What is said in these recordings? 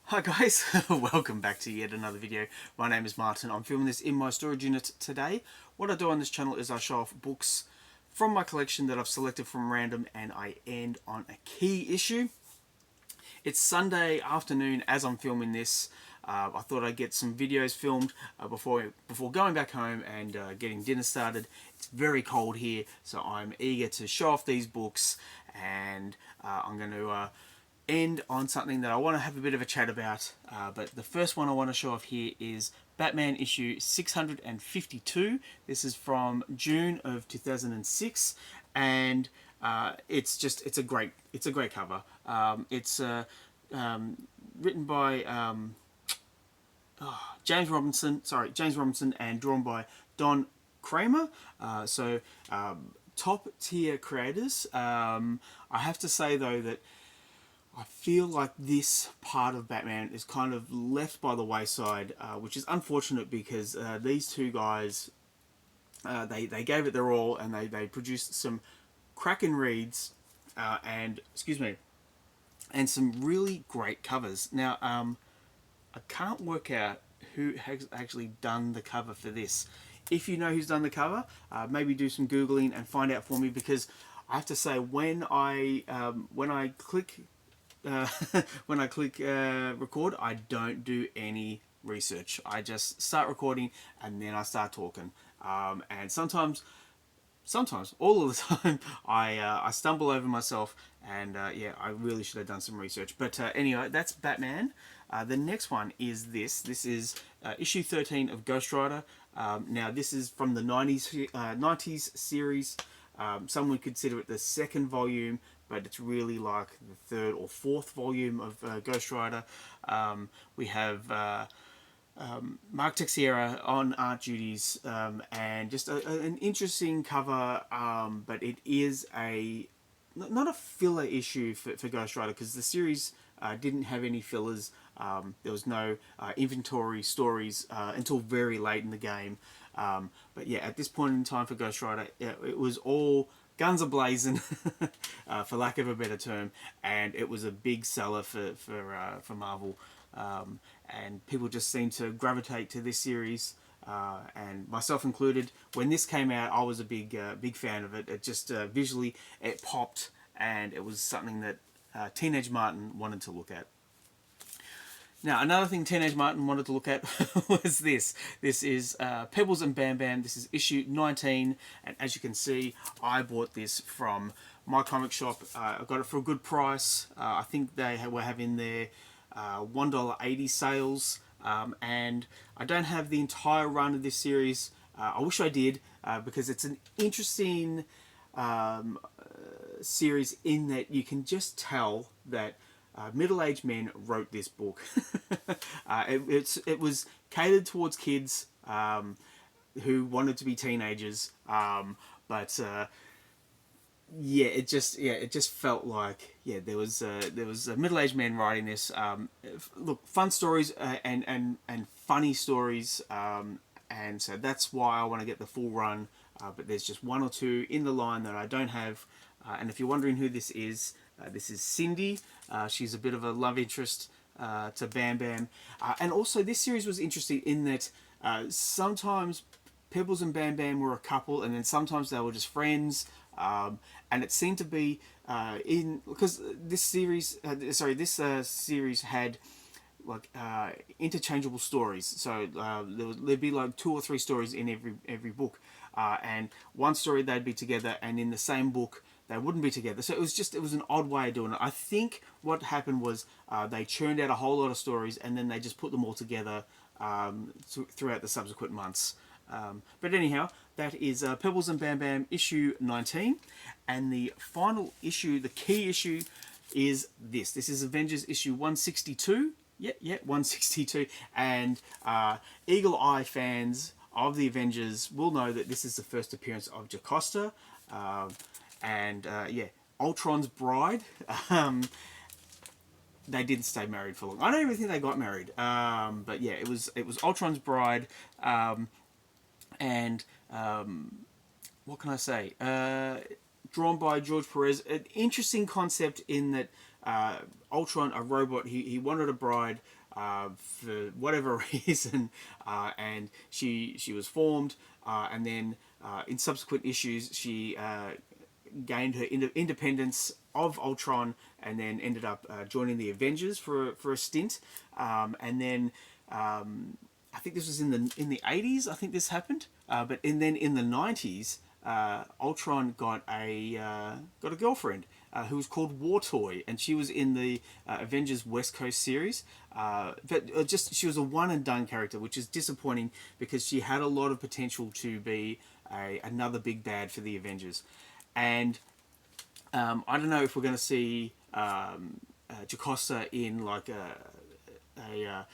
Hi guys, welcome back to yet another video. My name is Martin. I'm filming this in my storage unit today. What I do on this channel is I show off books from my collection that I've selected from random, and I end on a key issue. It's Sunday afternoon as I'm filming this. I thought I'd get some videos filmed before going back home and getting dinner started. It's very cold here, so I'm eager to show off these books, and I'm going to end on something that I want to have a bit of a chat about. But the first one I want to show off here is Batman issue 652. This is from June of 2006, and it's a great cover. It's written by James Robinson, and drawn by Don Kramer. Top tier creators. I have to say though that I feel like this part of Batman is kind of left by the wayside, which is unfortunate because these two guys, they gave it their all, and they produced some cracking reads, and some really great covers. Now, I can't work out who has actually done the cover for this. If you know who's done the cover, maybe do some Googling and find out for me, because I have to say when I click when I click record, I don't do any research. I just start recording and then I start talking. And sometimes, all of the time, I stumble over myself, and yeah, I really should have done some research. But anyway, that's Batman. The next one is this. This is issue 13 of Ghost Rider. Now, this is from the 90s series. Some would consider it the second volume, but it's really like the third or fourth volume of Ghost Rider. We have Mark Texeira on art duties, and just an interesting cover, but it is not a filler issue for Ghost Rider, because the series didn't have any fillers. There was no inventory stories until very late in the game. But yeah, at this point in time for Ghost Rider, it was all guns a blazing, for lack of a better term, and it was a big seller for Marvel, and people just seem to gravitate to this series, and myself included. When this came out, I was a big fan of it. It just visually it popped, and it was something that Teenage Martin wanted to look at. Now, another thing Teenage Martin wanted to look at was this. This is Pebbles and Bam Bam. This is issue 19, and as you can see, I bought this from my comic shop. I got it for a good price. I think they were having their $1.80 sales, and I don't have the entire run of this series. I wish I did, because it's an interesting series in that you can just tell that middle-aged men wrote this book. It was catered towards kids who wanted to be teenagers, but yeah, it just felt like there was a middle-aged man writing this. Look, fun stories and funny stories, and so that's why I want to get the full run. But there's just one or two in the line that I don't have. And if you're wondering who this is Cindy. She's a bit of a love interest to Bam Bam. And also, this series was interesting in that sometimes Pebbles and Bam Bam were a couple, and then sometimes they were just friends. And it seemed to be because this series, series had like interchangeable stories. So there'd be like 2 or 3 stories in every book, and one story they'd be together, and in the same book they wouldn't be together. So it was an odd way of doing it. I think what happened was they churned out a whole lot of stories, and then they just put them all together throughout the subsequent months. But anyhow, that is Pebbles and Bam Bam issue 19, and the final issue, the key issue, is this. This is Avengers issue 162. Yeah, 162. And Eagle Eye fans of the Avengers will know that this is the first appearance of Jocasta. And Ultron's bride. They didn't stay married for long. I don't even think they got married. But yeah, it was Ultron's bride. And what can I say? Drawn by George Perez. An interesting concept in that Ultron, a robot, he wanted a bride for whatever reason, and she was formed, and then in subsequent issues she gained her independence of Ultron, and then ended up joining the Avengers for a stint, and then I think this was in the 80s. I think this happened, then in the 90s, Ultron got a girlfriend who was called War Toy, and she was in the Avengers West Coast series. But just she was a one and done character, which is disappointing because she had a lot of potential to be another big bad for the Avengers. And I don't know if we're going to see Jocasta in like a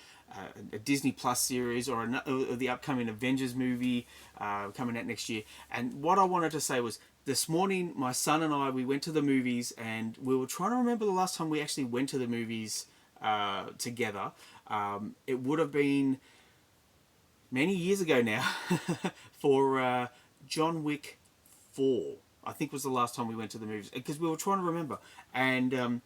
Disney Plus series or the upcoming Avengers movie coming out next year. And what I wanted to say was, this morning my son and I, we went to the movies, and we were trying to remember the last time we actually went to the movies together. It would have been many years ago now for John Wick 4. I think was the last time we went to the movies, because we were trying to remember. And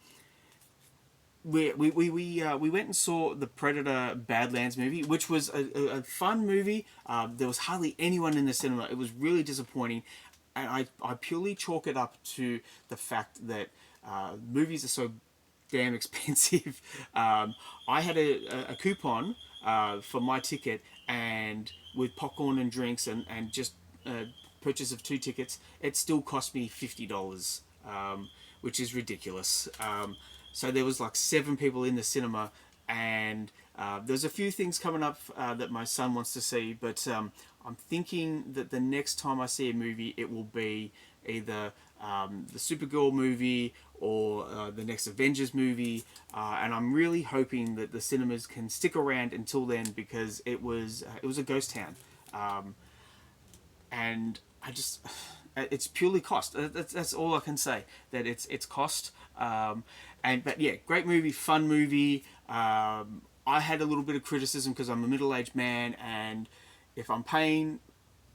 we went and saw the Predator Badlands movie, which was a fun movie. There was hardly anyone in the cinema. It was really disappointing, and I purely chalk it up to the fact that movies are so damn expensive. I had a coupon for my ticket, and with popcorn and drinks and just purchase of 2 tickets, it still cost me $50, which is ridiculous. So there was like 7 people in the cinema, and there's a few things coming up that my son wants to see, but I'm thinking that the next time I see a movie, it will be either the Supergirl movie or the next Avengers movie, and I'm really hoping that the cinemas can stick around until then, because it was a ghost town, and I just, it's purely cost. That's all I can say. That it's cost. But yeah, great movie, fun movie. I had a little bit of criticism because I'm a middle-aged man, and if I'm paying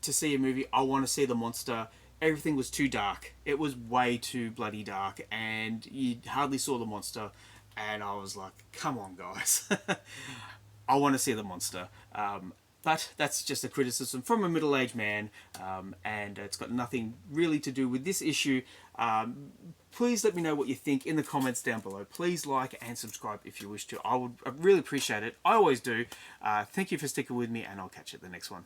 to see a movie, I want to see the monster. Everything was too dark. It was way too bloody dark, and you hardly saw the monster. And I was like, come on, guys. I want to see the monster. But that's just a criticism from a middle-aged man, and it's got nothing really to do with this issue. Please let me know what you think in the comments down below. Please like and subscribe if you wish to. I'd really appreciate it. I always do. Thank you for sticking with me, and I'll catch you at the next one.